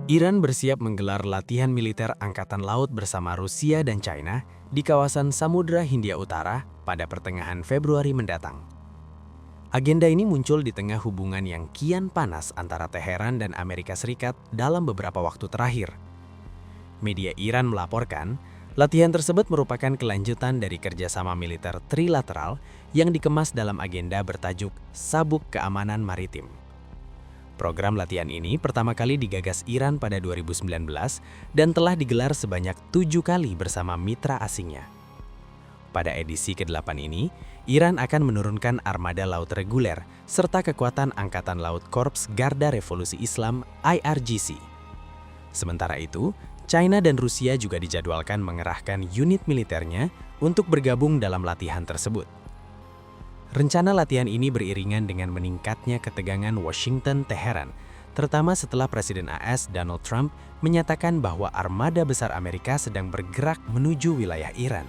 Iran bersiap menggelar latihan militer Angkatan Laut bersama Rusia dan China di kawasan Samudra Hindia Utara pada pertengahan Februari mendatang. Agenda ini muncul di tengah hubungan yang kian panas antara Teheran dan Amerika Serikat dalam beberapa waktu terakhir. Media Iran melaporkan, latihan tersebut merupakan kelanjutan dari kerjasama militer trilateral yang dikemas dalam agenda bertajuk Sabuk Keamanan Maritim. Program latihan ini pertama kali digagas Iran pada 2019 dan telah digelar sebanyak 7 kali bersama mitra asingnya. Pada edisi ke-8 ini, Iran akan menurunkan armada laut reguler serta kekuatan Angkatan Laut Korps Garda Revolusi Islam IRGC. Sementara itu, China dan Rusia juga dijadwalkan mengerahkan unit militernya untuk bergabung dalam latihan tersebut. Rencana latihan ini beriringan dengan meningkatnya ketegangan Washington-Teheran, terutama setelah Presiden AS Donald Trump menyatakan bahwa armada besar Amerika sedang bergerak menuju wilayah Iran.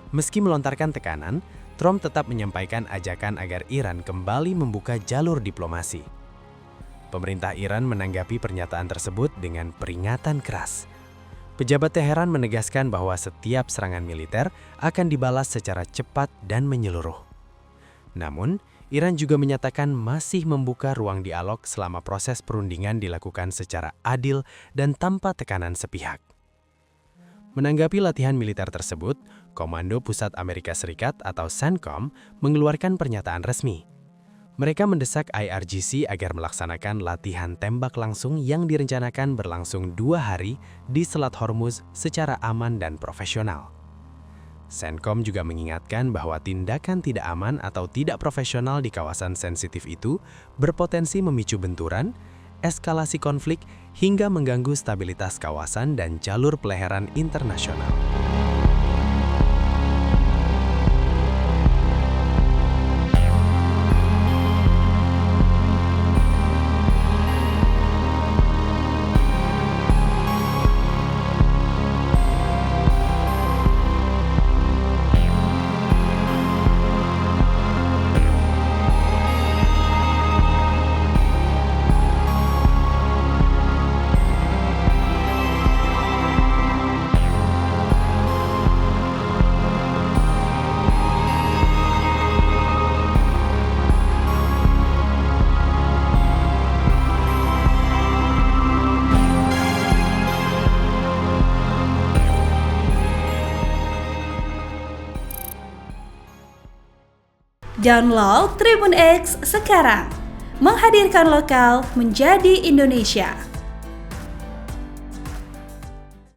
Meski melontarkan tekanan, Trump tetap menyampaikan ajakan agar Iran kembali membuka jalur diplomasi. Pemerintah Iran menanggapi pernyataan tersebut dengan peringatan keras. Pejabat Teheran menegaskan bahwa setiap serangan militer akan dibalas secara cepat dan menyeluruh. Namun, Iran juga menyatakan masih membuka ruang dialog selama proses perundingan dilakukan secara adil dan tanpa tekanan sepihak. Menanggapi latihan militer tersebut, Komando Pusat Amerika Serikat atau CENTCOM mengeluarkan pernyataan resmi. Mereka mendesak IRGC agar melaksanakan latihan tembak langsung yang direncanakan berlangsung 2 hari di Selat Hormuz secara aman dan profesional. CENTCOM juga mengingatkan bahwa tindakan tidak aman atau tidak profesional di kawasan sensitif itu berpotensi memicu benturan, eskalasi konflik, hingga mengganggu stabilitas kawasan dan jalur pelayaran internasional. Download Tribun X sekarang, menghadirkan lokal menjadi Indonesia.